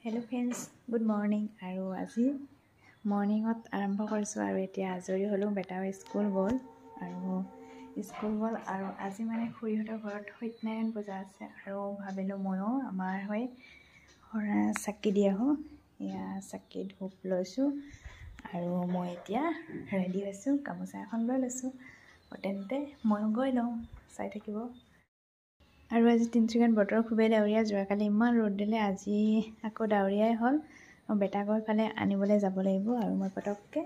hello friends good morning আৰু আজি মৰ্নিঙত আৰম্ভ কৰিছোঁ আৰু এতিয়া আজৰি হ'লোঁ বেটাও স্কুল গ'ল আৰু আজি মানে খুৰীহঁতৰ ঘৰত সত্যনাৰায়ণ পূজা আছে আৰু ভাবিলোঁ ময়ো আমাৰ হৈ চাকি দি আহোঁ এয়া চাকি ধূপ লৈছোঁ আৰু মই এতিয়া ৰেডি হৈছোঁ গামোচা এখন লৈ লৈছোঁ তেন্তে ময়ো গৈ লওঁ চাই থাকিব আৰু আজি তিনিচুকীয়াত বতৰ খুবেই ডাৱৰীয়া যোৱাকালি ইমান ৰ'দ দিলে আজি আকৌ ডাৱৰীয়াই হ'ল মই বেটাক ফালে আনিবলৈ যাব লাগিব আৰু মই পটককৈ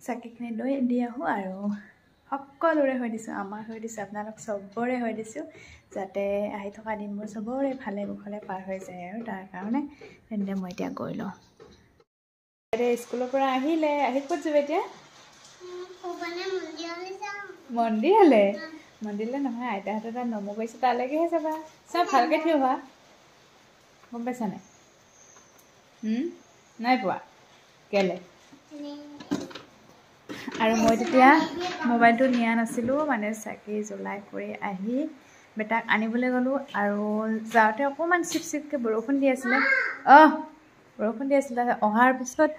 চাকিখিনি লৈ দি আহোঁ আৰু সকলোৰে হৈ দিছোঁ আমাৰ হৈ দিছোঁ আপোনালোক চবৰে হৈ দিছোঁ যাতে আহি থকা দিনবোৰ চবৰে ভালে কুশলে পাৰ হৈ যায় আৰু তাৰ কাৰণে তেন্তে মই এতিয়া গৈ লওঁ স্কুলৰ পৰা আহিলে আহি ক'ত যাবে এতিয়া মন্দিৰলৈ মন্দিৰলৈ নহয় আইতাহঁতৰ তাত নমো কৰিছে তালৈকেহে যাবা চব ভালকৈ থিয় হোৱা গম পাইছা নাই নাই পোৱা কেলৈ আৰু মই তেতিয়া মোবাইলটো নিয়া নাছিলোঁ মানে চাকি জ্বলাই কৰি আহি বেটাক আনিবলৈ গ'লোঁ আৰু যাওঁতে অকণমান চিপচিপকৈ বৰষুণ দি আছিলে বৰষুণ দি আছিলে অহাৰ পিছত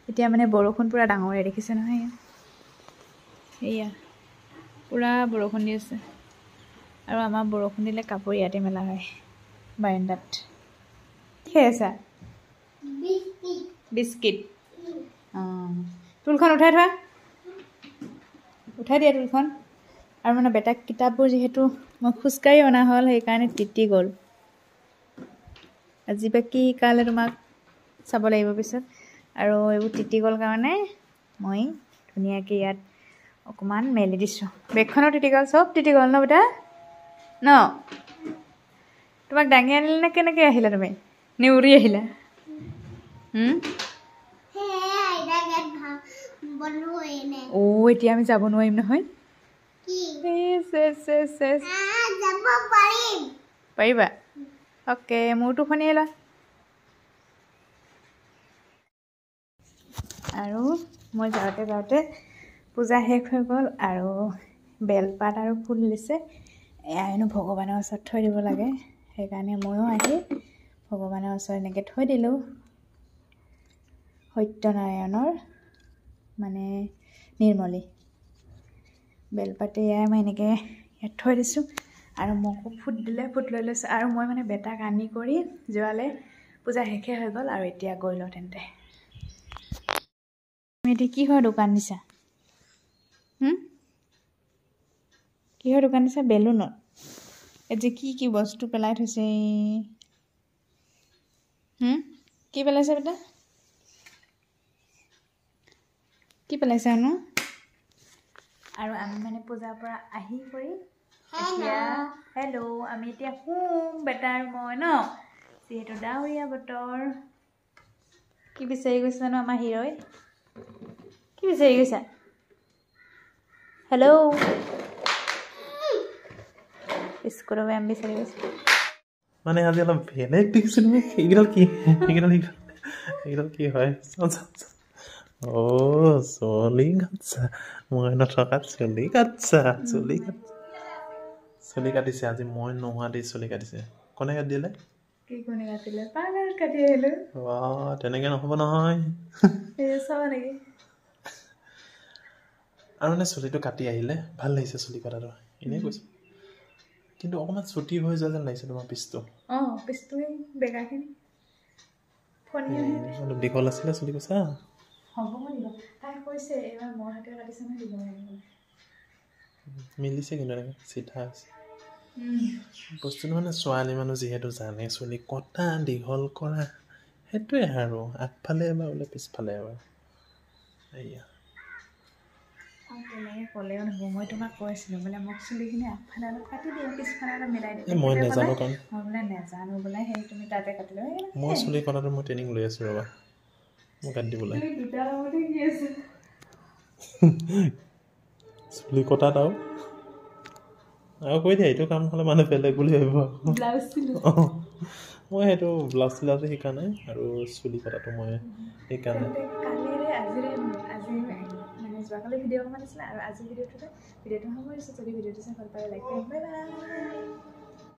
এতিয়া মানে বৰষুণ পূৰা ডাঙৰে দেখিছে নহয় এয়া পূৰা বৰষুণ দি আছে আৰু আমাৰ বৰষুণ দিলে কাপোৰ ইয়াতে মেলা হয় বাৰান্দাত কি আছা বিস্কিট টুলখন উঠাই থোৱা উঠাই দিয়া টুলখন আৰু মানে বেটাক কিতাপবোৰ যিহেতু মই খোজকাঢ়ি অনা হ'ল সেইকাৰণে তিতি গ'ল আজি বা কি শিকালে তোমাক চাব লাগিব পিছত আৰু এইবোৰ তিতি গ'ল কাৰণে মই ধুনীয়াকৈ ইয়াত অকণমান মেলি দিছোঁ বেগখনো তিতি গ'ল চব তিতি গ'ল ন বেটা ন তোমাক দাঙি আনিলে নে কেনেকৈ আহিলা তুমি নে উৰি আহিলা এতিয়া আমি যাব নোৱাৰিম নহয় পাৰিবা অ'কে মোৰতো খনিয়ে লোৱা আৰু মই যাওঁতে পূজা শেষ হৈ গ'ল আৰু বেলপাত আৰু ফুল দিছে এয়া হেনো ভগৱানৰ ওচৰত থৈ দিব লাগে সেইকাৰণে ময়ো আহি ভগৱানৰ ওচৰত এনেকৈ থৈ দিলোঁ সত্যনাৰায়ণৰ মানে নিৰ্মলী বেলপাতে এয়াই মই এনেকৈ ইয়াত থৈ দিছোঁ আৰু মোকো ফুট দিলে ফুট লৈ লৈছোঁ আৰু মই মানে বেটাক আনি কৰি যোৱালে পূজা শেষে হৈ গ'ল আৰু এতিয়া গৈ লওঁ তেন্তে তুমি এতিয়া কিহৰ দোকান দিছা কিহৰ দোকান দিছা বেলুনত এতিয়া কি বস্তু পেলাই থৈছে কি পেলাইছে বেটা কি পেলাইছে আনো আৰু আমি মানে পূজাৰ পৰা আহি কৰি হেল্ল' আমি এতিয়া শুম বেটা আৰু মই ন যিহেতু ডাৱৰীয়া বতৰ কি বিচাৰি গৈছে জানো আমাৰ হিৰ'ই কি বিচাৰি গৈছা হেল্ল' স্কুলৰ বেয়াম বিচাৰি গৈছে মানে আজি অলপ বেলেগ দেখিছোঁ তুমি এইকেইডাল কি হয় চলি কাটছা মই নথকাত চলি কাটিছে আজি মই নোহোৱা দি চলি কাটিছে কোনে কাটি দিলে তেনেকে নহ'ব নহয় আৰু মানে চুলিটো কাটি আহিলে ভাল লাগিছে চুলি কটাটো এনেই কৈছোঁ কিন্তু অকণমান ছুটি হৈ যোৱা যেন লাগিছে তোমাৰ পিছটো অলপ দীঘল আছিলে চুলি কৈছা মিলিছে কিন্তু এনেকৈ চিধা হৈছে বস্তুটো মানে ছোৱালী মানুহ যিহেতু জানে চুলি কটা দীঘল কৰা সেইটোৱে আৰু আগফালে এবাৰ বোলে পিছফালে এবাৰ এয়া ক'লেও নহ'ব মই তোমাক কৈছিলোঁ বোলে মোক চুলিখিনি আগফালে অলপ কাটি দিওঁ পিছফালে অলপ মিলাই দিওঁ মই নেজানো কাৰণ মই বোলে নেজানো বোলে সেই তুমি তাতে কাটি লৈ মই চুলি কটাটো মই ট্ৰেইনিং লৈ আছোঁ ৰ'বা মই কাটি দিবলৈ চুলি কটাত আৰু কৈ দিয়া এইটো কাম হ'লে মানুহ বেলেগ বুলি ভাবিব মই সেইটো ব্লাউজ চিলাউজ শিকা নাই আৰু চুলি কটাটো মই শিকা নাই যোৱাকালি ভিডিঅ' অকণমান দিছিলে আৰু আজি ভিডিঅ'টো সামৰিছোঁ যদি ভিডিঅ'টো চাই ভাল পালে লাইক কৰিম বাই বাই